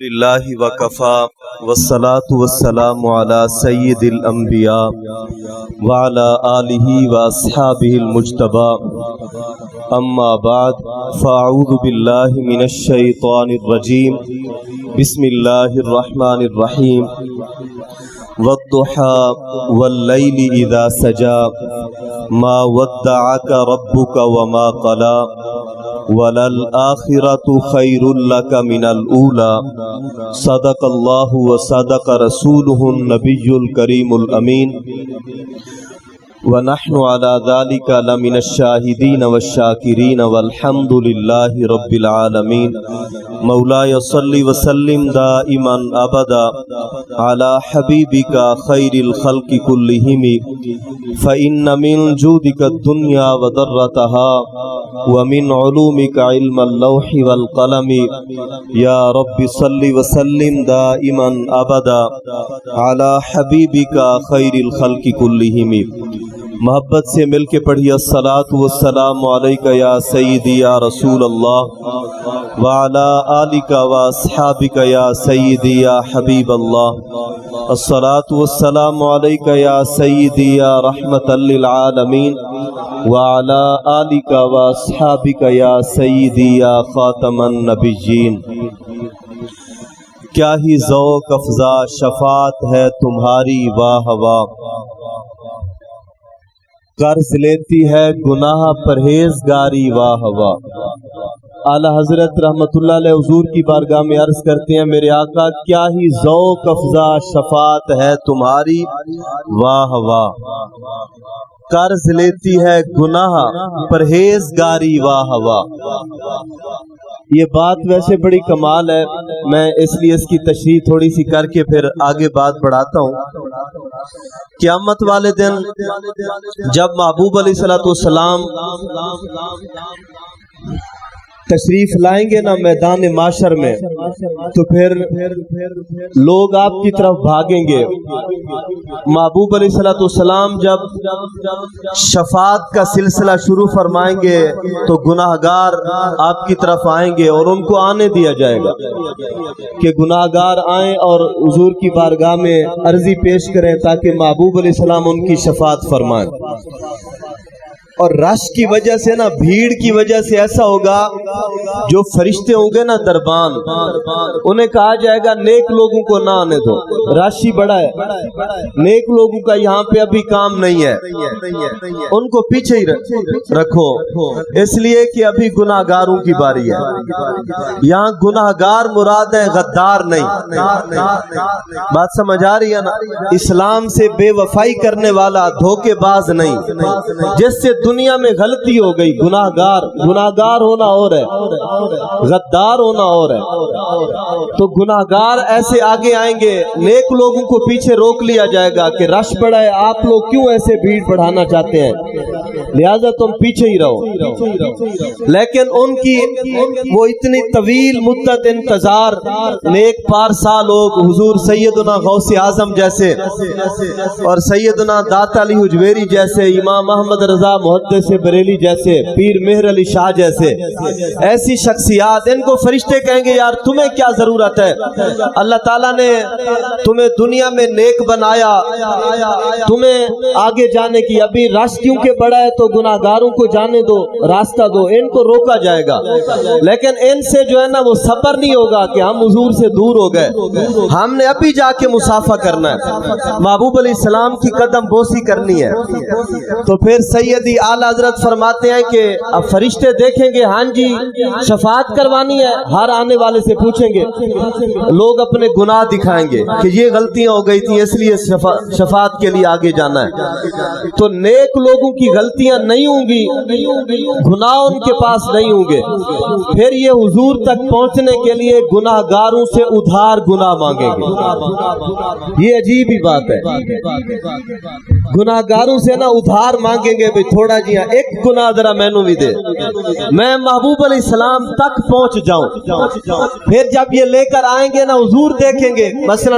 للہ وکفا والصلاة والسلام علی سید الانبیاء وعلی آلہ واصحابہ المجتبى اما بعد فاعوذ باللہ من الشیطان الرجیم بسم اللہ الرحمن الرحیم والضحى واللیل اذا سجا ما ودعک ربک وما قلا وَلَلْآخِرَةُ خَيْرٌ لَكَ مِنَ الْأُولَى صدق اللہ وصدق رسولہ النبی الکریم الامین وَنَحْنُ عَلَى ذَلِكَ لَمِنَ الشَّاهِدِينَ وَالشَّاكِرِينَ وَالْحَمْدُ لِلَّهِ رَبِّ الْعَالَمِينَ مولاي صل وسلم دائما ابدا على حبيبك خير الخلق كلهم فإن من جودك الدنيا وضرتها ومن علومك علم اللوح والقلم يا رب صل وسلم دائما ابدا على حبيبك خير الخلق كلهم محبت سے مل کے پڑھیے الصلاۃ والسلام علیک یا سیدی یا رسول اللہ وعلی آلک واصحابک یا سیدی یا حبیب اللہ الصلاۃ والسلام علیک یا سیدی یا رحمت للعالمین وعلی آلک واصحابک یا سیدی یا خاتم النبیین۔ کیا ہی ذوق افزا شفاعت ہے تمہاری واہ واہ، قرض لیتی ہے گناہ پرہیزگاری واہ واہ۔ اعلیٰ حضرت رحمت اللہ علیہ حضور کی بارگاہ میں عرض کرتے ہیں میرے آقا کیا ہی ذوق افزا شفاعت ہے تمہاری واہ واہ، قرض لیتی ہے گناہ پرہیزگاری واہ واہ۔ یہ بات ویسے بڑی کمال ہے، میں اس لیے اس کی تشریح تھوڑی سی کر کے پھر آگے بات بڑھاتا ہوں۔ قیامت والے دن جب محبوب علیہ الصلوۃ والسلام تشریف لائیں گے نا میدان معاشر میں، تو پھر لوگ آپ کی طرف بھاگیں گے۔ محبوب علیہ الصلوۃ والسلام جب شفاعت کا سلسلہ شروع فرمائیں گے تو گناہگار آپ کی طرف آئیں گے اور ان کو آنے دیا جائے گا کہ گناہگار آئیں اور حضور کی بارگاہ میں عرضی پیش کریں تاکہ محبوب علیہ السلام ان کی شفاعت فرمائیں۔ اور رش کی وجہ سے نا، بھیڑ کی وجہ سے ایسا ہوگا جو فرشتے ہوں گے نا دربان، انہیں کہا جائے گا نیک لوگوں کو نہ آنے دو، رش ہی بڑا ہے، نیک لوگوں کا یہاں پہ ابھی کام نہیں ہے، ان کو پیچھے ہی رکھو، اس لیے کہ ابھی گناہگاروں کی باری ہے۔ یہاں گناہگار مراد ہے، غدار نہیں۔ بات سمجھ آ رہی ہے نا؟ اسلام سے بے وفائی کرنے والا، دھوکے باز نہیں، جس سے دنیا میں غلطی ہو گئی۔ گناہگار ہونا اور ہے، غدار ہونا اور ہے۔ تو گناہگار ایسے آگے آئیں گے، نیک لوگوں کو پیچھے روک لیا جائے گا کہ رش بڑا ہے، آپ لوگ کیوں ایسے بھیڑ بڑھانا چاہتے ہیں، لہذا تم پیچھے ہی رہو۔ لیکن ان کی وہ اتنی طویل مدت انتظار، نیک پارسا لوگ حضور سیدنا غوث اعظم جیسے اور سیدنا داتا علی حجویری جیسے، امام احمد رضا محدث بریلی جیسے، پیر مہر علی شاہ جیسے ایسی شخصیات، ان کو فرشتے کہیں گے یار تمہیں کیا ضرورت ہے، اللہ تعالیٰ نے تمہیں دنیا میں نیک بنایا، تمہیں آگے جانے کی، ابھی رش کیونکہ بڑا ہے تو گناہگاروں کو جانے دو، راستہ دو، ان کو روکا جائے گا۔ لیکن ان سے جو ہے نا وہ صبر نہیں ہوگا کہ ہم حضور سے دور ہو گئے، ہم نے ابھی جا کے مصافحہ کرنا ہے، محبوب علیہ السلام کی قدم بوسی کرنی ہے۔ تو پھر سیدی اعلیٰ حضرت فرماتے ہیں کہ اب فرشتے دیکھیں گے ہاں جی شفاعت کروانی ہے، ہر آنے والے سے پوچھیں گے، لوگ اپنے گناہ دکھائیں گے کہ یہ غلطیاں ہو گئی تھیں اس لیے شفاعت کے لیے آگے جانا ہے۔ تو نیک لوگوں کی غلطیاں نہیں ہوں گی، گناہ ان کے پاس نہیں ہوں گے، پھر یہ حضور تک پہنچنے کے لیے گناہگاروں سے ادھار گناہ مانگیں گے۔ یہ عجیب ہی بات ہے، گناہگاروں سے نا ادھار مانگیں گے بھی تھوڑا جی ہاں ایک گناہ ذرا میں نو بھی دے، میں محبوب علیہ السلام تک پہنچ جاؤں۔ پھر جب یہ لے کر آئیں گے نا حضور دیکھیں گے، مثلا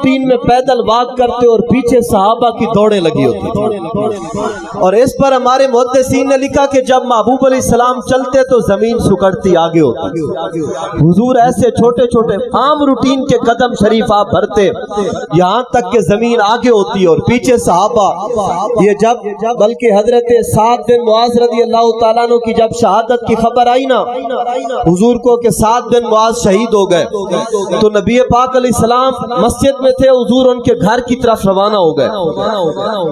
روٹین میں پیدل واک کرتے اور پیچھے صحابہ کی دوڑیں لگی ہوتی تھی، اور اس پر ہمارے محدثین نے لکھا کہ جب محبوب علیہ السلام چلتے تو زمین سکڑتی آگے ہوتی، حضور ایسے چھوٹے چھوٹے عام روٹین کے قدم شریف آپ بھرتے یہاں تک کہ زمین آگے ہوتی اور پیچھے صحابہ۔ یہ جب بلکہ حضرت سعد بن معاذ رضی اللہ تعالیٰ عنہ کی جب شہادت کی خبر آئی نا حضور کو کہ سعد بن معاذ شہید ہو گئے، تو نبی پاک علیہ السلام مسجد میں تھے، حضور ان کے گھر کی طرف روانہ ہو گئے،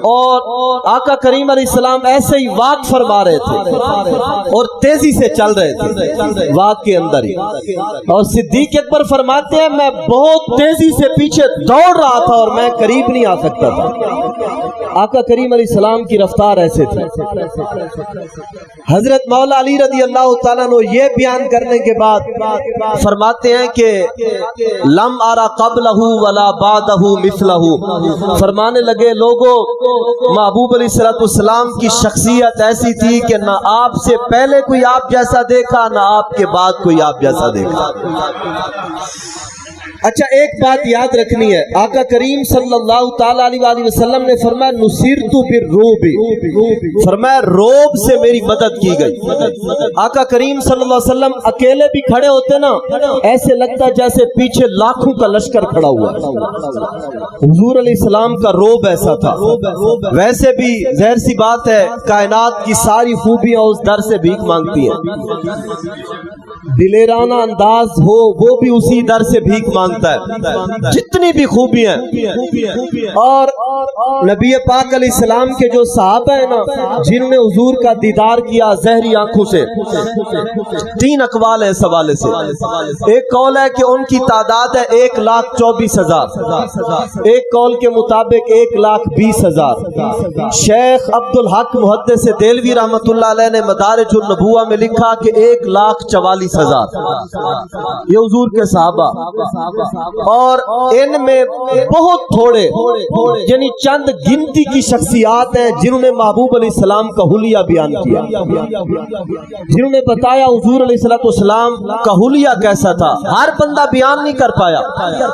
اور آقا کریم علیہ السلام ایسے ہی واک فرما رہے تھے اور تیزی سے چل رہے تھے واک کے اندر ہی، اور صدیق اکبر فرماتے ہیں میں بہت تیزی سے پیچھے دوڑ رہا تھا اور میں قریب نہیں آ سکتا تھا۔ آقا کریم علیہ السلام کی رفتار ایسے تھی۔ حضرت مولا علی رضی اللہ تعالیٰ عنہ یہ بیان کرنے کے بعد فرماتے ہیں کہ لم ارا قبلہ ولا بعدہ مثلہ، فرمانے لگے لوگوں محبوب علیہ السلام کی شخصیت ایسی تھی کہ نہ آپ سے پہلے کوئی آپ جیسا دیکھا نہ آپ کے بعد کوئی آپ جیسا دیکھا۔ اچھا ایک بات یاد رکھنی ہے، آقا کریم صلی اللہ تعالی علیہ وسلم نے فرمایا نصرت بالرعب، فرمایا روب سے میری مدد کی گئی۔ آقا کریم صلی اللہ علیہ وسلم اکیلے بھی کھڑے ہوتے نا ایسے لگتا جیسے پیچھے لاکھوں کا لشکر کھڑا ہوا۔ حضور علیہ السلام کا روب ایسا تھا۔ ویسے بھی ظاہر سی بات ہے کائنات کی ساری خوبیاں اس در سے بھیک مانگتی ہیں، دلیرانہ انداز ہو وہ بھی اسی در سے بھیک مانگتا ہے، جتنی بھی خوبی ہیں۔ اور نبی پاک علیہ السلام کے جو صحابہ ہیں نا جنہوں نے حضور کا دیدار کیا ظہری آنکھوں سے، تین اقوال ہیں اس حوالے سے۔ ایک قول ہے کہ ان کی تعداد ہے 1,24,000، ایک قول کے مطابق 1,20,000۔ شیخ عبد الحق محدث دہلوی رحمۃ اللہ علیہ نے مدارج النبوہ میں لکھا کہ 1,44,000 یہ حضور کے صحابہ، اور ان میں بہت تھوڑے یعنی چند گنتی کی شخصیات ہیں جنہوں نے محبوب علیہ السلام کا حلیہ بیان کیا، جنہوں نے بتایا حضور علیہ السلام کا حلیہ کیسا تھا۔ ہر بندہ بیان نہیں کر پایا،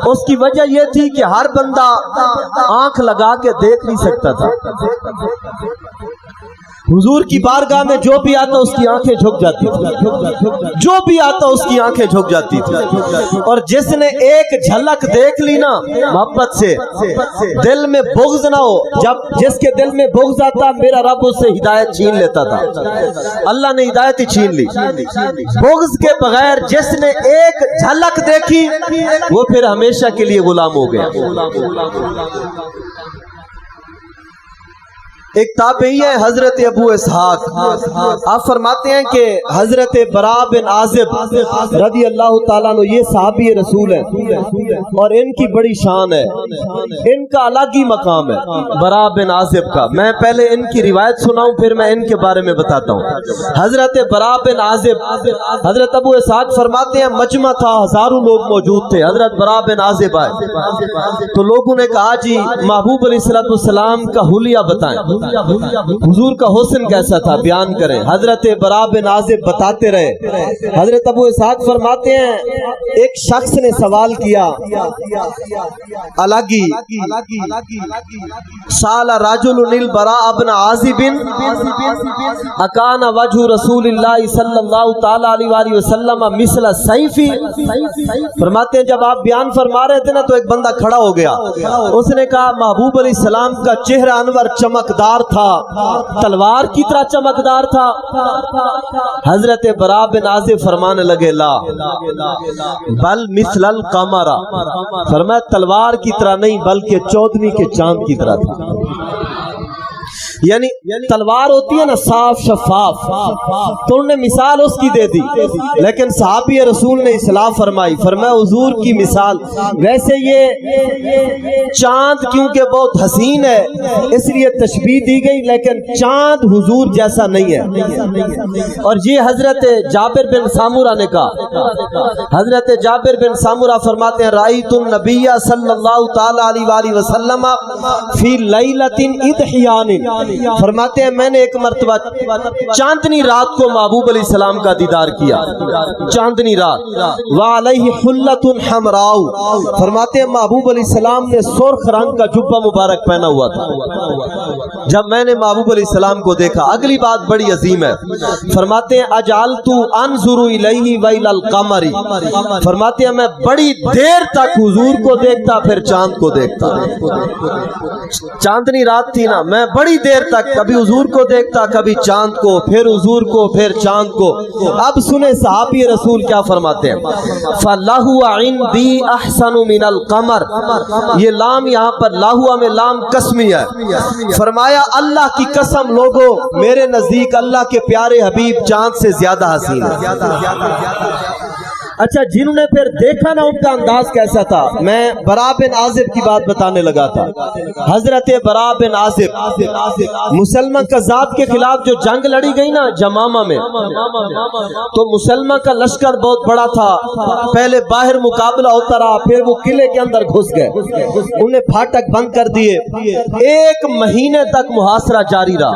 اس کی وجہ یہ تھی کہ ہر بندہ آنکھ لگا کے دیکھ نہیں سکتا تھا۔ حضور کی بارگاہ میں جو بھی آتا اس کی آنکھیں جھک جاتی تھی، جو بھی آتا اس کی آنکھیں جھک جاتی تھی، اور جس نے ایک جھلک دیکھ لی نا محبت سے دل میں بغض نہ ہو، جب جس کے دل میں بغض آتا میرا رب اس سے ہدایت چھین لیتا تھا، اللہ نے ہدایت ہی چھین لی۔ بغض کے بغیر جس نے ایک جھلک دیکھی وہ پھر ہمیشہ کے لیے غلام ہو گیا۔ ایک تابعی ہے حضرت ابو اسحاق، آپ فرماتے ہیں کہ حضرت برا بن عازب رضی اللہ تعالیٰ عنہ یہ صحابی رسول ہیں اور ان کی بڑی شان ہے، ان کا الگ ہی مقام ہے برا بن عازب کا۔ میں پہلے ان کی روایت سناؤں پھر میں ان کے بارے میں بتاتا ہوں۔ حضرت برا بن عازب، حضرت ابو اسحاق فرماتے ہیں مجمع تھا، ہزاروں لوگ موجود تھے، حضرت برا بن عازب آئے تو لوگوں نے کہا جی محبوب علیہ السلام کا حلیہ بتائیں، حضور کا حسن کیسا تھا بیان کریں۔ حضرت برا بن عازب بتاتے رہے۔ حضرت ابو اسحاق فرماتے ہیں ایک شخص نے سوال کیا، الگی سال رجل البراء بن عازب اکان وجہ رسول اللہ صلی اللہ تعالی علیہ وسلم مثل سیفی، فرماتے ہیں جب آپ بیان فرما رہے تھے نا تو ایک بندہ کھڑا ہو گیا، اس نے کہا محبوب علیہ السلام کا چہرہ انور چمکدار تھا، تلوار کی طرح چمکدار تھا۔ حضرت برا بن عازب فرمانے لگے لا بل مثل القمر، فرمایا تلوار کی طرح نہیں بلکہ چودھویں کے چاند کی طرح تھا۔ یعنی تلوار ہوتی ہے نا صاف شفاف، تو انہوں نے مثال اس کی دے دی، لیکن صحابی رسول نے اصلاح فرمائی، فرمایا حضور کی مثال، ویسے یہ چاند کیونکہ بہت حسین ہے اس لیے تشبیہ دی گئی، لیکن چاند حضور جیسا نہیں ہے۔ اور یہ حضرت جابر بن سامورہ نے کہا، حضرت جابر بن سامورہ فرماتے ہیں رأیت النبی صلی اللہ تعالی علیہ وسلم فی لیلۃ اضحیان، فرماتے ہیں میں نے ایک مرتبہ چاندنی رات کو محبوب علیہ السلام کا دیدار کیا، چاندنی رات، وعلیہ حلۃ حمراء، فرماتے ہیں محبوب علیہ السلام نے سرخ رنگ کا جبہ مبارک پہنا ہوا تھا۔ جب میں نے محبوب علیہ السلام کو دیکھا، اگلی بات بڑی عظیم ہے، فرماتے ہیں اجعلت انظر الیہ وإلی القمر، فرماتے ہیں میں بڑی دیر تک حضور کو دیکھتا پھر چاند کو دیکھتا، چاندنی رات تھی نا، میں بڑی دیر تک کبھی حضور کو دیکھتا، کبھی چاند کو، پھر حضور کو، پھر چاند کو۔ اب سنیں صحابی رسول کیا فرماتے ہیں، فَلَهُ عِنْدِي أَحْسَنُ مِنَ الْقَمَرِ، یہ لام یہاں پر لاہوا میں لام قسمی ہے، فرمایا اللہ کی قسم لوگو میرے نزدیک اللہ کے پیارے حبیب چاند سے زیادہ حسین ہے۔ اچھا جنہوں نے پھر دیکھا نا ان کا انداز کیسا تھا، میں براء بن عازب کی بات بتانے لگا تھا۔ حضرت براء بن عازب مسلمہ کذاب کے خلاف جو جنگ لڑی گئی نا جمامہ میں، تو مسلمہ کا لشکر بہت بڑا تھا، پہلے باہر مقابلہ ہوتا رہا، پھر وہ قلعے کے اندر گھس گئے، انہیں پھاٹک بند کر دیے، ایک مہینے تک محاصرہ جاری رہا،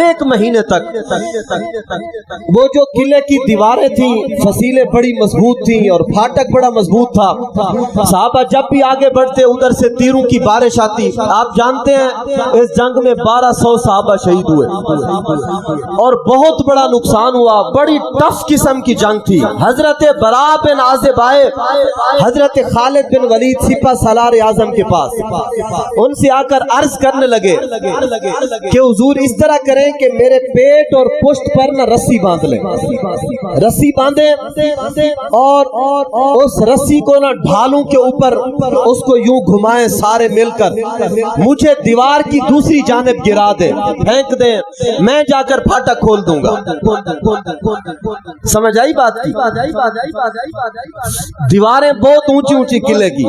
ایک مہینے تک۔ وہ جو قلعے کی دیواریں تھیں فصیلیں بڑی مضبوط تھی اور پھاٹک بڑا مضبوط تھا، صحابہ جب بھی آگے بڑھتے ادھر سے تیروں کی بارش آتی۔ آپ جانتے ہیں اس جنگ میں 1200 صحابہ شہید ہوئے اور بہت بڑا نقصان ہوا، بڑی ٹف قسم کی جنگ تھی۔ حضرت براء بن عازب آئے حضرت خالد بن ولید سپہ سالار اعظم کے پاس، ان سے آ کر عرض کرنے لگے کہ حضور اس طرح کریں کہ میرے پیٹ اور پشت پر نہ رسی باندھ لیں، رسی باندھیں اور اس رسی کو نہ ڈھالوں کے اوپر اس کو یوں گھمائیں سارے مل کر، مجھے دیوار کی دوسری جانب گرا دیں، پھینک دیں، میں جا کر پھاٹک کھول دوں گا۔ سمجھ آئی بات کی؟ دیواریں بہت اونچی اونچی قلعے کی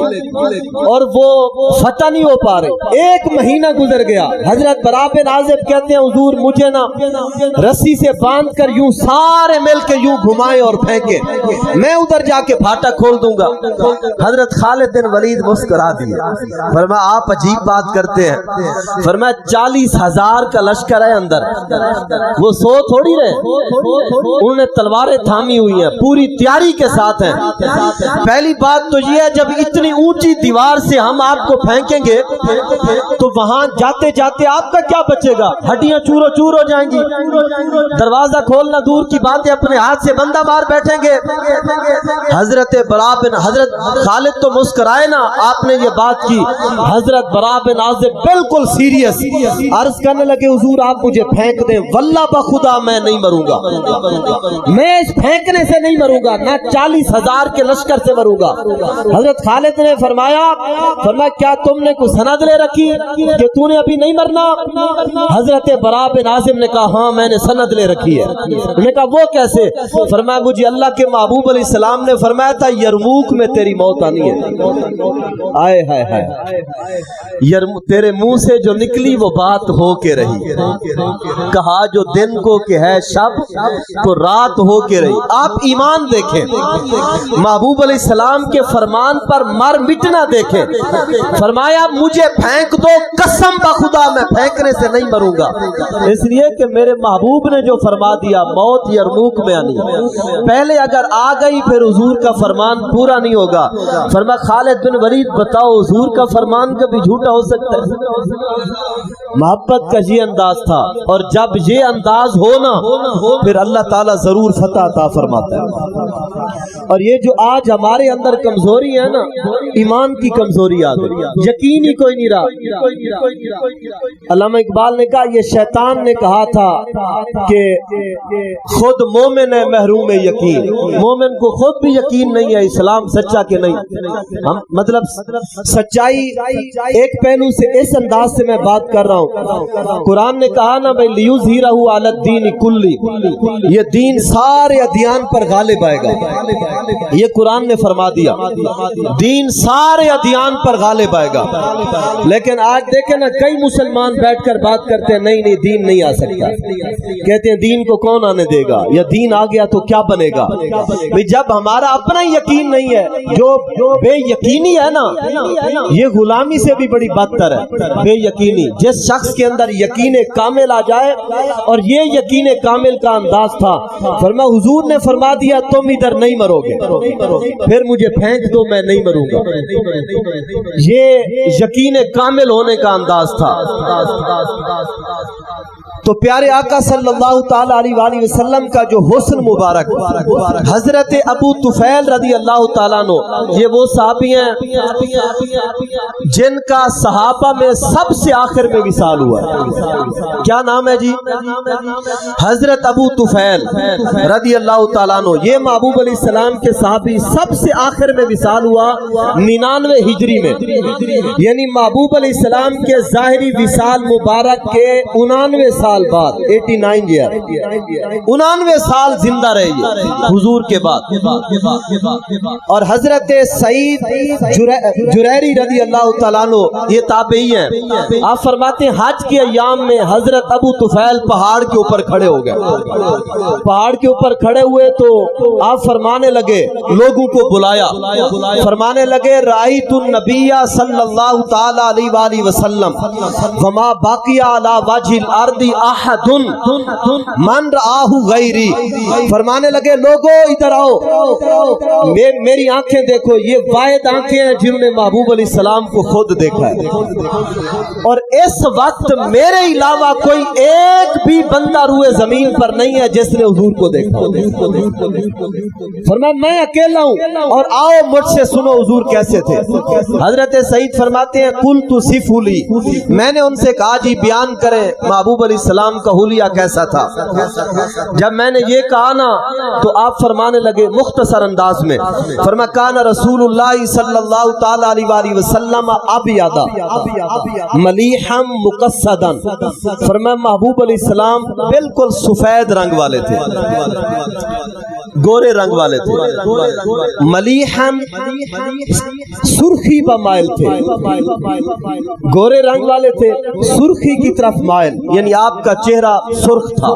اور وہ فتح نہیں ہو پا رہے، ایک مہینہ گزر گیا۔ حضرت براء بن عازب کہتے ہیں حضور مجھے نا رسی سے باندھ کر یوں سارے مل کے یوں گھمائیں اور پھینکے، میں ادھر جا کے پھاٹک کھول دوں گا۔ حضرت خالد بن ولید مسکرا دیے، فرمایا آپ عجیب بات کرتے ہیں، فرمایا 40,000 کا لشکر ہے اندر، وہ سو تھوڑی رہے، انہوں نے تلواریں تھامی ہوئی ہیں، پوری تیاری کے ساتھ ہیں۔ پہلی بات تو یہ ہے جب اتنی اونچی دیوار سے ہم آپ کو پھینکیں گے تو وہاں جاتے جاتے آپ کا کیا بچے گا، ہڈیاں چورو چور ہو جائیں گی، دروازہ کھولنا دور کی بات ہے، اپنے ہاتھ سے بندہ مار بیٹھیں گے۔ حضرت براء بن حضرت خالد تو مسکرائے نا، آپ نے یہ بات کی، حضرت براء بن عازب بالکل سیریس عرض کرنے لگے حضور آپ مجھے پھینک دیں، واللہ بخدا میں نہیں مروں گا، میں اس پھینکنے سے نہیں مروں گا، نہ 40,000 کے لشکر سے مروں گا۔ حضرت خالد نے فرمایا کیا تم نے کوئی سند لے رکھی کہ تو نے ابھی نہیں مرنا؟ حضرت براء بن عازب نے کہا ہاں میں نے سند لے رکھی ہے۔ انہوں نے کہا وہ کیسے؟ فرمایا مجھے اللہ کے محبوب علیہ السلام نے فرمایا تھا یرموک میں تیری موت آنی ہے، آئے ہائے ہائے، تیرے منہ سے جو نکلی وہ بات ہو کے رہی، کہا جو دن کو کہ ہے شب تو رات ہو کے رہی۔ آپ ایمان دیکھیں، محبوب علیہ السلام کے فرمان پر مر مٹنا دیکھیں، فرمایا مجھے پھینک دو، قسم بخدا میں پھینکنے سے نہیں مروں گا، اس لیے کہ میرے محبوب نے جو فرما دیا موت یرموک میں آنی ہے، پہلے اگر آ گئی پھر حضور کا فرمان پورا نہیں ہوگا۔ فرمایا خالد بن ولید بتاؤ حضور کا فرمان کبھی جھوٹا ہو سکتا ہے؟ محبت کا یہ انداز تھا، اور جب یہ انداز ہو نا پھر اللہ تعالیٰ ضرور فتح عطا فرماتا ہے۔ اور یہ جو آج ہمارے اندر کمزوری ہے نا، ایمان کی کمزوری آ گئی، یقین ہی کوئی نہیں رہا۔ علامہ اقبال نے کہا یہ شیطان نے کہا تھا کہ خود مومن ہے محروم یقین، مومن کو خود بھی یقین نہیں ہے اسلام سچا کہ نہیں۔ ہم مطلب سچائی ایک پہلو سے اس انداز سے میں بات کر رہا ہوں، قرآن نے کہا نا بھائی لیظہرہ علی الدین کلی، یہ دین سارے ادیان پر غالب آئے گا، یہ قرآن نے فرما دیا، دین سارے ادیان پر غالب آئے گا۔ لیکن آج دیکھیں نا کئی مسلمان بیٹھ کر بات کرتے ہیں نہیں نہیں دین نہیں آ سکتا، کہتے ہیں دین کو کون آنے دے گا، یا دین آ گیا تو کیا بنے گا؟ جب ہمارا اپنا یقین نہیں ہے، جو بے یقینی ہے نا یہ غلامی سے بھی بڑی بدتر ہے، بے یقینی۔ جس شخص کے اندر یقین کامل آ جائے، اور یہ یقین کامل کا انداز تھا۔ فرمایا حضور نے فرما دیا تم ادھر نہیں مرو گے، پھر مجھے پھینک دو میں نہیں مروں گا۔ یہ یقین کامل ہونے کا انداز تھا۔ تو پیارے آقا صلی اللہ تعالی علیہ وآلہ وسلم کا جو حسن مبارک، حضرت ابو طفیل رضی اللہ تعالیٰ عنہ، یہ وہ صحابی ہیں جن کا صحابہ میں سب سے آخر میں وصال ہوا ہے۔ کیا نام ہے جی؟ حضرت ابو طفیل رضی اللہ تعالیٰ عنہ، یہ محبوب علیہ السلام کے صحابی سب سے آخر میں وصال ہوا 99 ہجری میں، یعنی محبوب علیہ السلام کے ظاہری وصال مبارک کے 99 سال بعد، 89 ایئر، 99 سال زندہ رہے حضور کے بعد۔ اور حضرت سعید جریری رضی اللہ تعالیٰ عنہ، یہ تابعی ہیں، آپ فرماتے ہیں حج کے ایام میں حضرت ابو طفیل پہاڑ کے اوپر کھڑے ہو گئے۔ پہاڑ کے اوپر کھڑے ہوئے تو آپ فرمانے لگے، لوگوں کو بلایا، فرمانے لگے رأیت النبی صلی اللہ تعالی علیہ وآلہ وسلم وما باقی علی وجہ الارض احد من رآہ غیری۔ فرمانے لگے لوگوں ادھر آؤ، میری آنکھیں دیکھو، یہ واحد آنکھیں ہیں جنہوں نے محبوب علیہ السلام کو خود دیکھا ہے، اور اس وقت میرے علاوہ کوئی ایک بھی بندہ روئے زمین پر نہیں ہے جس نے حضور کو دیکھا۔ فرمایا میں اکیلا ہوں، اور آؤ مجھ سے سنو حضور کیسے تھے۔ حضرت سعید فرماتے ہیں قلت صفوا لی، میں نے ان سے کہا جی بیان کریں محبوب علیہ السلام کا حلیہ کیسا تھا۔ جب میں نے یہ کہا نا تو آپ فرمانے لگے مختصر انداز میں، فرمایا کان رسول اللہ صلی اللہ تعالی علیہ وآلہ وسلم ابیضا ملیحا مقصدا، فرمایا محبوب علیہ السلام بالکل سفید رنگ والے تھے، گورے رنگ والے تھے، ملیحا سرخی پر مائل تھے، گورے رنگ والے تھے سرخی کی طرف مائل، یعنی آپ کا چہرہ سرخ تھا،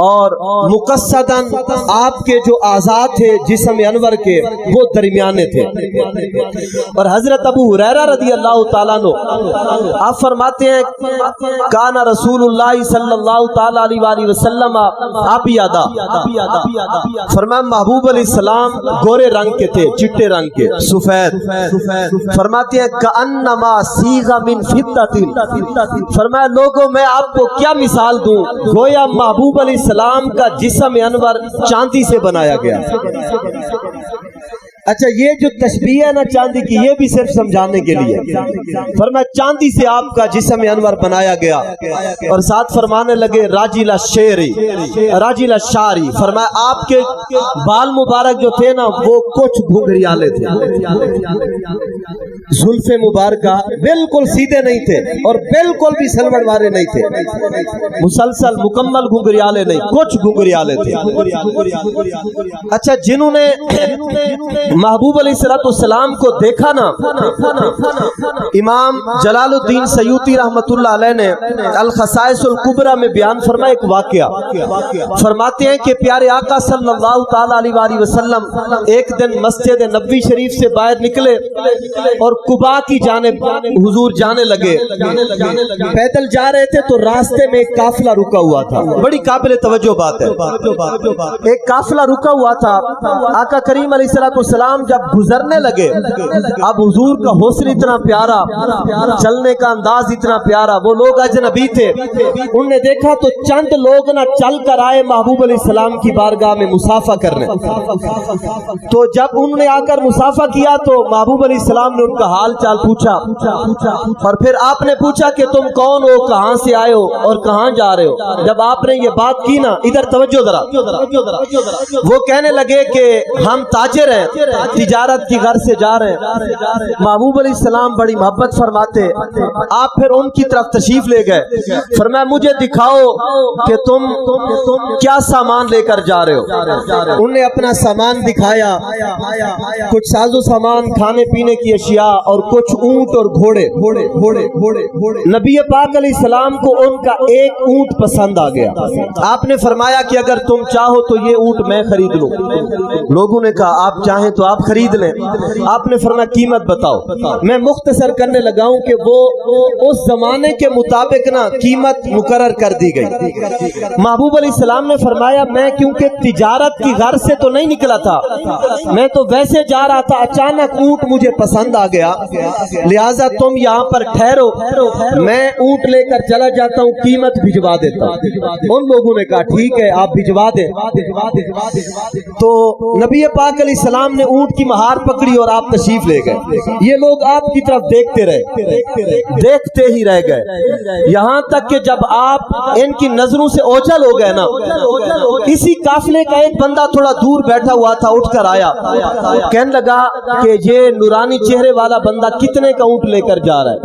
اور مقصداً آپ کے جو اعضاء تھے جسم انور کے وہ درمیانے تھے۔ اور حضرت ابو ہریرہ رضی اللہ تعالیٰ عنہ آپ فرماتے ہیں کان رسول اللہ صلی اللہ تعالی علیہ وآلہ وسلم ابیضا، فرمایا محبوب علیہ السلام گورے رنگ کے تھے، چٹے رنگ کے، سفید۔ فرماتے ہیں کأنما صیغ من فضة، فرمایا لوگوں میں آپ کو کیا مثال دوں، گویا محبوب علیہ السلام کا جسم انور چاندی سے بنایا گیا۔ اچھا یہ جو تشبیہ ہے نا چاندی کی، یہ بھی صرف سمجھانے کے لیے، فرمایا چاندی سے آپ کا جسم انور بنایا گیا، اور ساتھ فرمانے لگے راجل الشعری راجل الشعری، فرمایا آپ کے بال مبارک جو تھے نا وہ کچھ گھنگریالے تھے، زلف مبارکہ بالکل سیدھے نہیں تھے اور بالکل بھی سلوڑ والے نہیں تھے، مسلسل مکمل گھنگریالے نہیں، کچھ گھنگریالے تھے۔ اچھا جنہوں نے محبوب علیہ السلام کو دیکھا نا، امام جلال الدین سیوطی رحمت اللہ علیہ نے الخصائص الکبریٰ میں بیان فرمایا ایک واقعہ، فرماتے ہیں کہ پیارے آقا صلی اللہ تعالی علیہ وآلہ وسلم ایک دن مسجد نبوی شریف سے باہر نکلے اور قباء کی جانب حضور جانے لگے، پیدل جا رہے تھے تو راستے میں ایک قافلہ رکا ہوا تھا، بڑی قابل توجہ بات ہے، ایک قافلہ رکا ہوا تھا، آقا کریم علیہ السلام جب گزرنے لگے، اب حضور کا حسن اتنا پیارا، چلنے کا انداز اتنا پیارا، وہ لوگ اجنبی تھے، انہوں نے دیکھا تو چند لوگ نہ چل کر آئے محبوب علیہ السلام کی بارگاہ میں مصافحہ کرنے، تو جب انہوں نے آ کر مصافحہ کیا تو محبوب علیہ السلام نے ان کا حال چال پوچھا، اور پھر آپ نے پوچھا کہ تم کون ہو، کہاں سے آئے ہو اور کہاں جا رہے ہو۔ جب آپ نے یہ بات کی نا، ادھر توجہ ذرا، وہ کہنے لگے کہ ہم تاجر ہیں، تجارت کی غرض سے جا رہے ہیں۔ محبوب علیہ السلام بڑی محبت فرماتے، آپ پھر ان کی طرف تشریف لے گئے، فرمایا مجھے دکھاؤ کہ تم کیا سامان لے کر جا رہے ہو۔ انہوں نے اپنا سامان دکھایا، کچھ ساز و سامان، کھانے پینے کی اشیاء اور کچھ اونٹ اور گھوڑے۔ نبی پاک علیہ السلام کو ان کا ایک اونٹ پسند آ گیا، آپ نے فرمایا کہ اگر تم چاہو تو یہ اونٹ میں خرید لوں۔ لوگوں نے کہا آپ چاہیں تو آپ خرید لیں. آپ نے فرمایا قیمت بتاؤ. میں مختصر کرنے لگا ہوں کہ وہ اس زمانے کے مطابق نا قیمت مقرر کر دی گئی. محبوب علیہ السلام نے فرمایا میں کیونکہ تجارت کی غرض سے تو نہیں نکلا تھا, میں تو ویسے جا رہا تھا, اچانک اونٹ مجھے پسند آ گیا, لہٰذا تم یہاں پر ٹھہرو, میں اونٹ لے کر چلا جاتا ہوں, قیمت بھجوا دیتا ہوں. ان لوگوں نے کہا ٹھیک ہے آپ بھجوا دیں. تو نبی پاک علیہ السلام نے اونٹ کی مہار پکڑی اور آپ تشریف لے گئے. یہ لوگ آپ کی طرف دیکھتے ہی رہ گئے, یہاں تک کہ جب آپ ان کی نظروں سے اوجھل ہو گئے نا, اسی قافلے کا ایک بندہ تھوڑا دور بیٹھا ہوا تھا, اٹھ کر آیا, کہنے لگا کہ یہ نورانی چہرے والا بندہ کتنے کا اونٹ لے کر جا رہا ہے.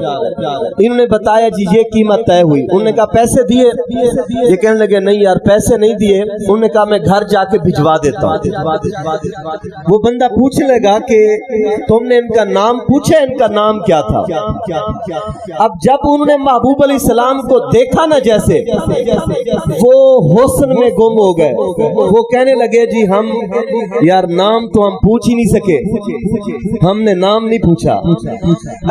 انہوں نے بتایا جی یہ قیمت طے ہوئی. انہوں نے کہا پیسے دیے؟ یہ کہنے لگے نہیں یار پیسے نہیں دیے. انہوں نے کہا میں گھر جا کے بھجوا دیتا ہوں. وہ بندہ پوچھنے لگا کہ تم نے ان کا نام پوچھا, ان کا نام کیا تھا؟ اب جب انہوں نے محبوب علیہ السلام کو دیکھا نا, جیسے وہ حسن میں گم ہو گئے. وہ کہنے لگے جی ہم یار نام تو ہم پوچھ ہی نہیں سکے, ہم نے نام نہیں پوچھا.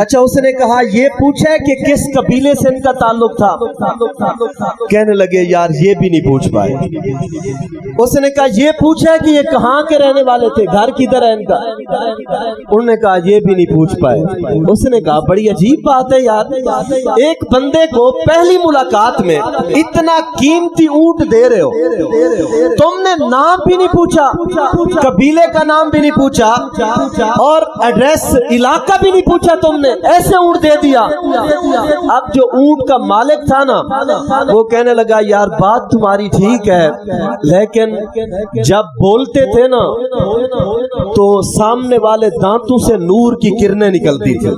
اچھا اس نے کہا یہ پوچھا ہے کہ کس قبیلے سے ان کا تعلق تھا؟ کہنے لگے یار یہ بھی نہیں پوچھ پائے. اس نے کہا یہ پوچھا ہے کہ یہ کہاں کے رہنے والے تھے, گھر کدھر ہے ان کا؟ انہوں نے کہا یہ بھی نہیں پوچھ پائے. اس نے کہا بڑی عجیب بات ہے یار, ایک بندے کو پہلی ملاقات میں اتنا قیمتی اونٹ دے رہے ہو, تم نے نام بھی نہیں پوچھا, قبیلے کا نام بھی نہیں پوچھا, اور ایڈریس علاقہ بھی نہیں پوچھا, تم نے ایسے اونٹ دے دیا. اب جو اونٹ کا مالک تھا نا وہ کہنے لگا یار بات تمہاری ٹھیک ہے, لیکن جب بولتے تھے نا تو سامنے والے دانتوں سے نور کی کرنیں نکلتی تھی.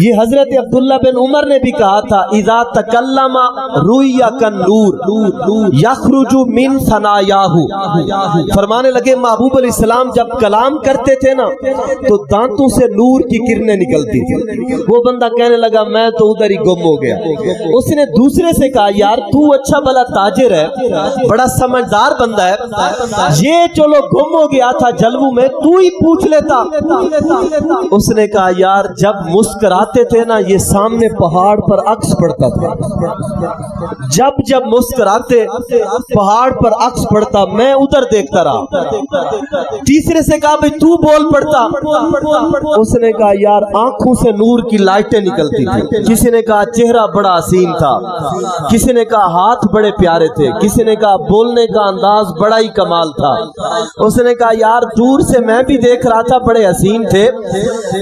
یہ حضرت عبداللہ بن عمر نے بھی کہا تھا اذا تکلم رویا کالنور یخرج من ثنایاہ. فرمانے لگے محبوب علیہ السلام جب کلام کرتے تھے نا تو دانتوں سے نور کی کرنیں نکلتی تھی. وہ بندہ کہنے لگا میں تو ادھر ہی گم ہو گیا. اس نے دوسرے سے کہا یار تو اچھا بھلا تاجر ہے, بڑا سمجھدار بندہ ہے, یہ چلو گم ہو گیا تھا جلووں میں, تو ہی پوچھ لیتا. اس نے کہا یار جب مسکراتے تھے نا یہ سامنے پہاڑ پر عکس پڑتا تھا, جب مسکراتے پہاڑ پر عکس پڑتا, میں ادھر دیکھتا رہا. تیسرے سے کہا بھئی تو بول پڑتا. اس نے کہا یار آنکھوں سے نور کی لائٹیں نکلتی تھی. کسی نے کہا چہرہ بڑا حسین تھا, کسی نے کہا ہاتھ بڑے پیارے تھے, کسی نے کہا بولنے کا انداز بڑا ہی کمال تھا. اس نے کہا یار دور سے میں بھی دیکھ رہا تھا بڑے حسین تھے,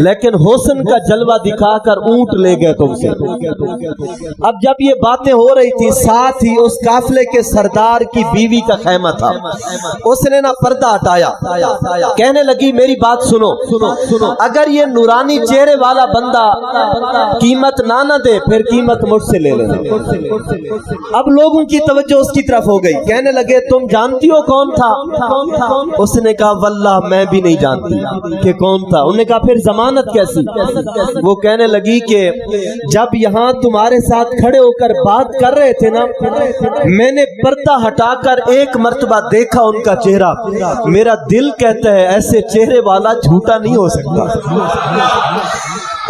لیکن حسن کا جلوہ دکھا کر اونٹ لے گئے تم سے. اب جب یہ باتیں ہو رہی تھی ساتھ ہی اس قافلے کے سردار کی بیوی کا خیمہ تھا. اس نے نا پردہ ہٹایا, کہنے لگی میری بات سنو, اگر یہ نورانی چہرے والا بندہ قیمت نہ دے پھر قیمت مجھ سے لے لینا. اب لوگوں کی توجہ اس کی طرف ہو گئی, کہنے لگے تم جانتی ہو کون تھا؟ اس نے کہا واللہ میں بھی نہیں جانتی کہ کون تھا. انہوں نے کہا پھر ضمانت کیسی؟ وہ کہنے لگی کہ جب یہاں تمہارے ساتھ کھڑے ہو کر بات کر رہے تھے نا میں نے پردہ ہٹا کر ایک مرتبہ دیکھا ان کا چہرہ, میرا دل کہتا ہے ایسے چہرے والا جھوٹا نہیں ہو سکتا.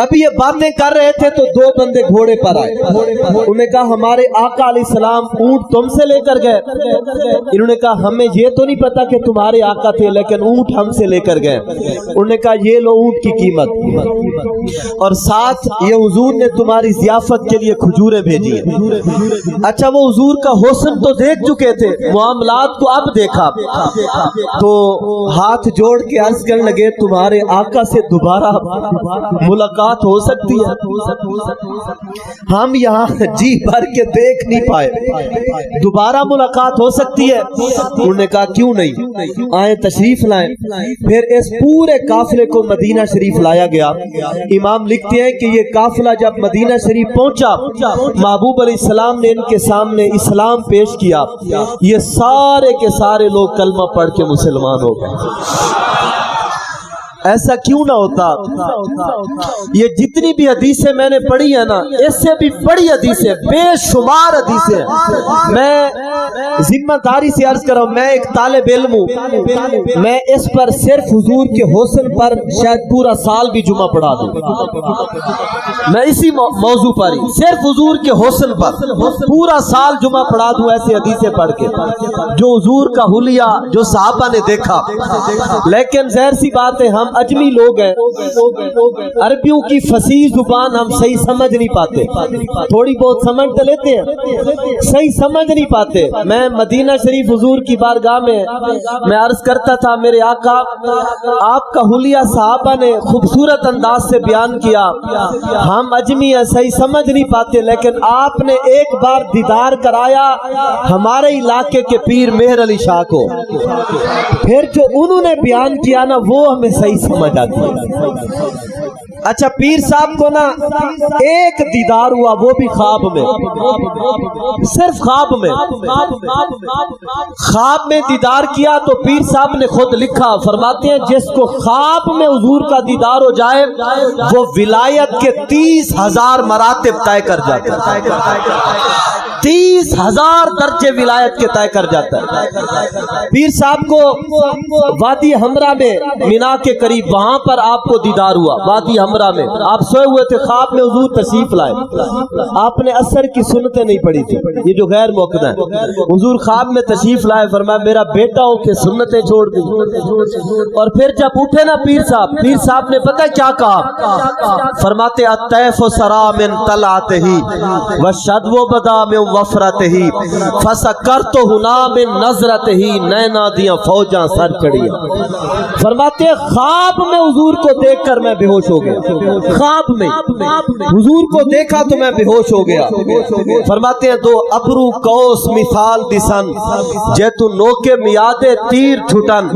ابھی یہ باتیں کر رہے تھے تو دو بندے گھوڑے پر آئے. انہوں نے کہا ہمارے آقا علیہ السلام اونٹ تم سے لے کر گئے. انہوں نے کہا ہمیں یہ تو نہیں پتا کہ تمہارے آقا تھے, لیکن اونٹ ہم سے لے کر گئے. انہوں نے کہا یہ لو اونٹ کی قیمت, اور ساتھ یہ حضور نے تمہاری ضیافت کے لیے کھجوریں بھیجی ہیں. اچھا وہ حضور کا حسن تو دیکھ چکے تھے, معاملات کو اب دیکھا تو ہاتھ جوڑ کے عرض کرنے لگے تمہارے آقا سے دوبارہ ملاقات ہو سکتی ہے؟ ہم یہاں جی بھر کے دیکھ نہیں پائے, دوبارہ ملاقات ہو سکتی ہے؟ انہوں نے کہا کیوں نہیں, آئیں تشریف لائیں. پھر اس پورے قافلے کو مدینہ شریف لایا گیا. امام لکھتے ہیں کہ یہ قافلہ جب مدینہ شریف پہنچا محبوب علیہ السلام نے ان کے سامنے اسلام پیش کیا. یہ سارے کے سارے لوگ کلمہ پڑھ کے مسلمان ہو گئے. ایسا کیوں نہ ہوتا؟ یہ جتنی بھی حدیثیں میں نے پڑھی ہیں نا، اس سے بھی بڑی حدیثیں، بے شمار حدیثیں، میں ذمہ داری سے عرض کر رہا ہوں، میں ایک طالب علم ہوں، میں اس پر صرف حضور کے حسن پر شاید پورا سال بھی جمعہ پڑھا دوں، میں اسی موضوع پر ہی صرف حضور کے حسن پر پورا سال جمعہ پڑھا دوں، ایسی حدیثیں پڑھ کے جو حضور کا حلیہ جو صحابہ نے دیکھا۔ لیکن ظاہر سی بات ہے، ہم اجمی لوگ ہیں، عربیوں کی فصیح زبان ہم صحیح سمجھ نہیں پاتے، تھوڑی بہت سمجھ تو لیتے ہیں، صحیح سمجھ نہیں پاتے۔ میں مدینہ شریف حضور کی بارگاہ میں عرض کرتا تھا، میرے آقا آپ کا حلیہ صحابہ نے خوبصورت انداز سے بیان کیا، ہم اجمی ہیں صحیح سمجھ نہیں پاتے، لیکن آپ نے ایک بار دیدار کرایا ہمارے علاقے کے پیر مہر علی شاہ کو، پھر جو انہوں نے بیان کیا نا وہ ہمیں صحیح سمجھ آتی ہے۔ اچھا پیر صاحب کو نا ایک دیدار ہوا، وہ بھی خواب میں، صرف خواب میں دیدار کیا، تو پیر صاحب نے خود لکھا، فرماتے ہیں جس کو خواب میں حضور کا دیدار ہو جائے وہ ولایت کے 30,000 مراتب طے کر جاتا ہے، 30,000 درجے ولایت کے طے کر جاتا ہے۔ پیر صاحب کو وادی ہمرا میں مینا کے قریب وہاں پر آپ کو دیدار ہوا، وادی ہمرا میں آپ سوئے ہوئے تھے، خواب میں حضور تشریف لائے، آپ نے عصر کی سنتیں نہیں پڑھی تھی، یہ جو غیر موقع ہے، حضور خواب میں تشریف لائے، فرمایا میرا بیٹا ہو کے سنتیں چھوڑ دی، اور پھر جب اٹھے نا پیر صاحب نے پتہ کیا کہا، فرماتے الطیف سرا من طلعتہ والشدو بدا من وفرتہ فسکرت ہنا من نظرتہ نینا دیاں فوجاں سر چڑھیاں۔ فرماتے خواب میں حضور کو دیکھ کر میں بے ہوش ہو گیا، خواب میں حضور کو دیکھا تو میں بے ہوش ہو گیا۔ فرماتے ہیں دو ابرو کوس مثال دسن جے تو نوکے میادے تیر چھٹن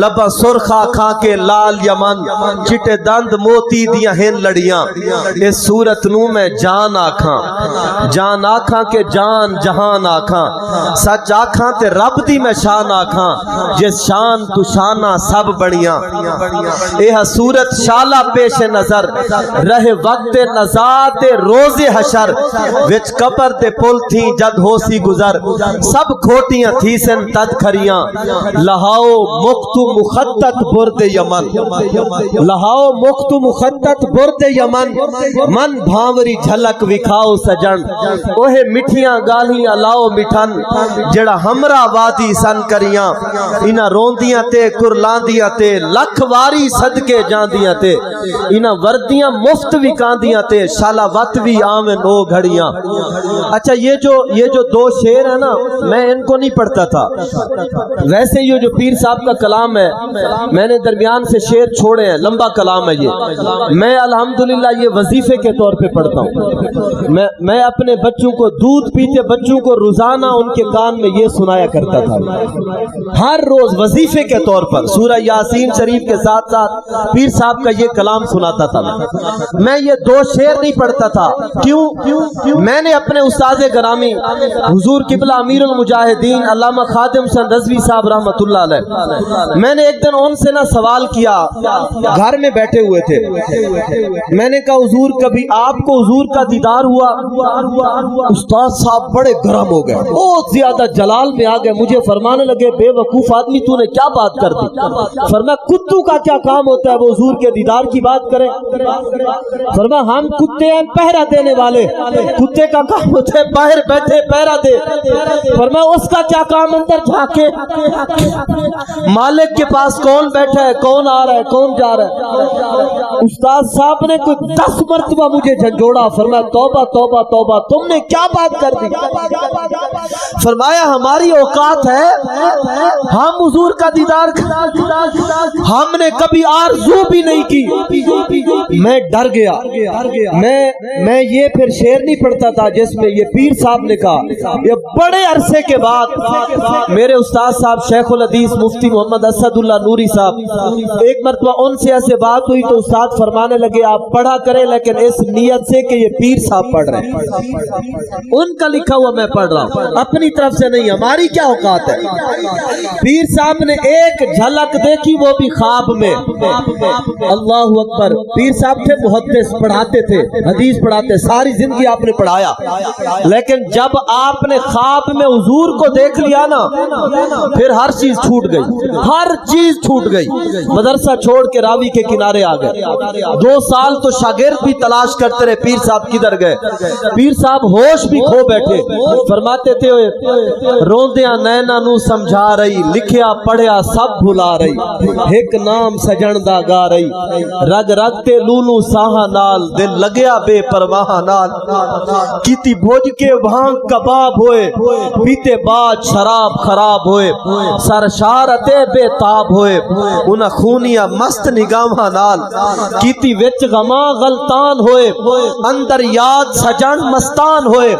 لبا سرخا کھا کے لال یمن چٹے دند موتی دیاں ہن لڑیاں اس صورت نو میں جان آکھاں کہ جان جہان آکھاں سچ آکھاں تے رب دی میں شان آکھاں جس شان تو شانہ سب بڑیاں اے صورت شالہ پیش نظر رہے وقت نزات روز حشر وچ قبر تے پل تھی جد ہو سی گزر سب کھوٹیاں تھی سن تد کھریاں لہاؤ مختو مخطط برد یمن لہاؤ مختو مخطط برد یمن من بھاوری جھلک وکھاؤ سجن اوہ مٹھیاں گالیاں لاؤ مٹھن جڑا ہمرا وادی سن کریاں انہاں روندیاں تے کرلاندیاں تے لکھ واری صدقے جاندیاں تے انہاں وردیاں مفت وکاندیاں تے شالا وت بھی آمن او گھڑیاں۔ اچھا یہ جو دو شعر ہیں نا میں ان کو نہیں پڑھتا تھا، ویسے یہ جو پیر صاحب کا کلام ہے میں نے درمیان سے شعر چھوڑے ہیں، لمبا کلام ہے یہ، میں الحمدللہ یہ وظیفے کے طور پہ پڑھتا ہوں، میں اپنے بچوں کو دودھ پیتے بچوں کو روزانہ ان کے کان میں یہ سنایا کرتا تھا، ہر روز وظیفے کے طور پر سورہ یاسین شریف کے ساتھ ساتھ پیر صاحب کا یہ کلام سناتا تھا۔ میں یہ دو شعر نہیں پڑھتا تھا، کیوں؟ میں نے اپنے استاد گرامی حضور قبلہ امیر المجاہدین علامہ خادم حسین رضوی صاحب رحمۃ اللہ علیہ، میں نے ایک دن ان سے نہ سوال کیا، گھر میں بیٹھے ہوئے تھے، میں نے کہا حضور کبھی آپ کو حضور کا دیدار ہوا؟ استاد صاحب بڑے گرم ہو گئے، بہت زیادہ جلال میں آ گئے، مجھے فرمانے لگے بے وقوف آدمی تو نے کیا بات کر دی؟ فرمایا کتوں کا کیا کام ہوتا ہے وہ حضور کے دیدار کی بات کریں؟ فرمایا ہم کتے ہیں پہرا دینے والے، کتے کا کام ہوتا ہے باہر بیٹھے پہرا دے، فرمایا اس کا کیا کام اندر جھانکے، مالک کے پاس کون بیٹھا ہے، کون آ رہا ہے، کون جا رہا ہے؟ استاد صاحب نے کوئی 10 مرتبہ مجھے جھنجھوڑا، فرمایا توبہ توبہ توبہ تم نے کیا بات کر دی؟ فرمایا ہماری اوقات ہے ہم حضور کا دیدار ہم نے کبھی آرزو بھی نہیں کی، میں ڈر گیا. میں یہ پھر شعر نہیں پڑھتا تھا جس میں یہ پیر صاحب نے کہا. یہ بڑے عرصے کے بعد میرے استاد صاحب شیخ الحدیث مفتی محمد اسد اللہ نوری صاحب ایک مرتبہ ان سے ایسے بات ہوئی تو استاد فرمانے لگے آپ پڑھا کریں لیکن اس نیت سے کہ یہ پیر صاحب پڑھ رہے ہیں. ان کا لکھا ہوا میں پڑھ رہا ہوں, اپنی طرف سے نہیں. ہماری کیا اوقات ہے. پیر صاحب نے ایک جھلک دیکھی وہ بھی خواب میں. اللہ اکبر. پیر صاحب تھے محدث, پڑھاتے تھے, حدیث پڑھاتے, ساری زندگی آپ نے پڑھایا, لیکن جب آپ نے خواب میں حضور کو دیکھ لیا نا پھر ہر چیز چھوٹ گئی, ہر چیز چھوٹ گئی. مدرسہ چھوڑ کے راوی کے کنارے آ گئے. 2 سال تو شاگرد بھی تلاش کرتے رہے پیر صاحب کدھر گئے. پیر صاحب ہوش بھی کھو بیٹھے. فرماتے تھے روندیاں نینا نو سمجھا رہی, لکھیا پڑھیا سب بھلا رہی, ایک نام سجن دا گا رہی, رگ رگ تے لولو ساہا نال, دل لگیا بے پرواہ نال, کیتی بھوج کے وہاں کباب ہوئے, پیتے بعد شراب خراب ہوئے, سرشارتے بے تاب ہوئے, انہاں خونیا مست نگاہاں نال, کیتی وچ غما غلطان ہوئے, اندر یاد سجن مستان ہوئے,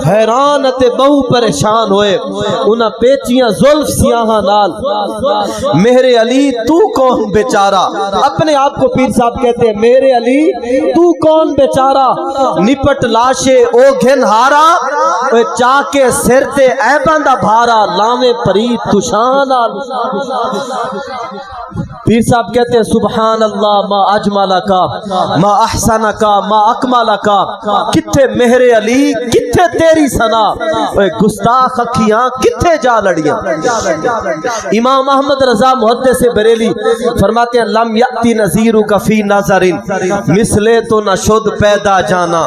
حیران تے بہو پریشان ہوئے, انہاں پیچیاں زلف سیاہاں نال, میرے علی تو کون بیچارہ. اپنے آپ کو پیر صاحب کہتے ہیں میرے علی تو کون بیچارہ, نپٹ لاشے او گھن ہارا, چاہ کے سر تے اے بندہ بھارا, لاویں پرید تشان. پیر صاحب کہتے ہیں سبحان اللہ ما اجمالہ کا ما احسنہ کا ما اکمالہ کا, کتھے مہر علی کتھے تیری ثنا, اے گستاخ اکھیاں کتھے جا لڑیاں. امام احمد رضا محدث بریلی فرماتے ہیں لم یأتی نظیرک فی نظر مثلے تو نہ شد پیدا جانا,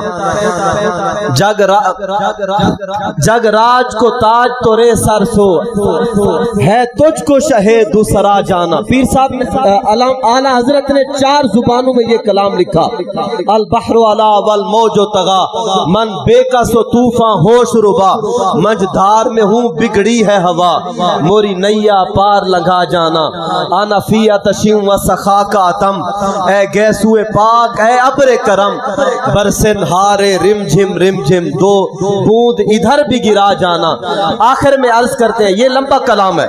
جگ راج کو تاج تو رے سر سو, ہے تجھ کو شہ دوسرا جانا. پیر صاحب نے اعلیٰ حضرت نے 4 زبانوں میں یہ کلام لکھا. البحر علا والموج طغا, من بے کس و طوفان ہوش ربا, مجھ دھار میں ہوں بگڑی ہے ہوا, موری نیا پار لگا جانا, آنا فی تشیم و سخا کا تم, اے گیسوئے پاک اے ابر کرم, برسن ہارے رم جھم دو بوند ادھر بھی گرا جانا. آخر میں عرض کرتے ہیں, یہ لمبا کلام ہے,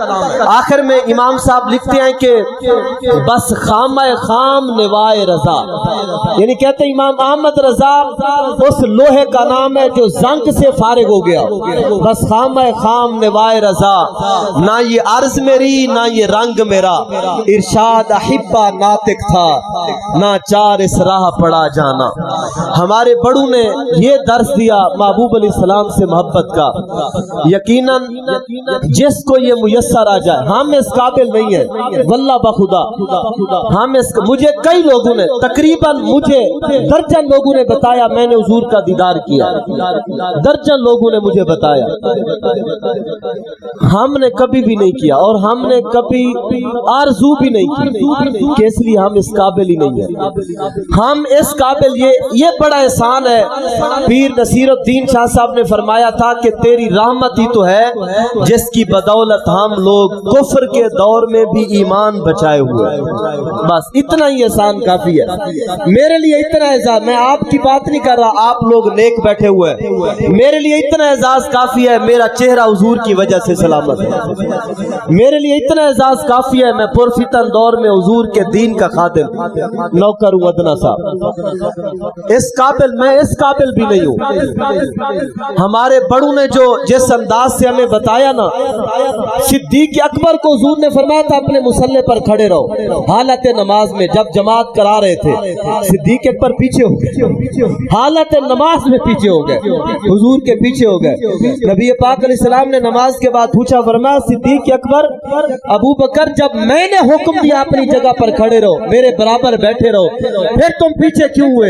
آخر میں امام صاحب لکھتے ہیں کہ بس خامہ خام نوائے رضا, یعنی کہتے ہیں امام احمد رضا اس لوہے کا نام ہے جو زنگ سے فارغ ہو گیا. بس خامہ خام نوائے رضا, نہ یہ عرض میری نہ یہ رنگ میرا, ارشاد احبہ ناطق تھا نہ چار اس راہ پڑا جانا. ہمارے بڑوں نے یہ درس دیا محبوب علیہ السلام سے محبت کا. یقیناً جس کو یہ میسر آ جائے, ہم اس قابل نہیں ہیں واللہ بخدا, ہم اس مجھے کئی لوگوں نے تقریباً مجھے درجن لوگوں نے بتایا میں نے حضور کا دیدار کیا, درجن لوگوں نے مجھے بتایا. ہم نے کبھی بھی نہیں کیا اور ہم نے کبھی آرزو بھی نہیں کی کہ اس لیے ہم اس قابل ہی نہیں ہیں. ہم اس قابل یہ بڑا احسان ہے. پیر نصیر الدین شاہ صاحب نے فرمایا تھا کہ تیری رحمت ہی تو ہے جس کی بدولت ہم لوگ کفر کے دور میں بھی ایمان بچائے ہوئے. بس اتنا ہی احسان کافی ہے میرے لیے. اتنا اعزاز, میں آپ کی بات نہیں کر رہا, آپ لوگ نیک بیٹھے ہوئے, میرے لیے اتنا اعزاز کافی ہے میرا چہرہ حضور کی وجہ سے سلامت ہے. میرے لیے اتنا اعزاز کافی ہے میں پرفتن دور میں حضور کے دین کا خادم نوکر ہوں ادنا صاحب. اس قابل میں اس قابل بھی نہیں ہوں. ہمارے بڑوں نے جو جس انداز سے ہمیں بتایا نا, صدیق اکبر کو حضور نے فرمایا تھا اپنے مصلی پر کھڑے رہو حالت نماز میں. جب جماعت کرا رہے تھے صدیق اکبر پیچھے ہو گئے, حالت نماز میں پیچھے ہو گئے, حضور کے پیچھے ہو گئے. نبی پاک علیہ السلام نے نماز کے بعد پوچھا, فرمایا صدیق اکبر ابو بکر جب میں نے حکم دیا اپنی جگہ پر کھڑے رہو میرے برابر بیٹھے رہو, پھر تم پیچھے کیوں ہوئے؟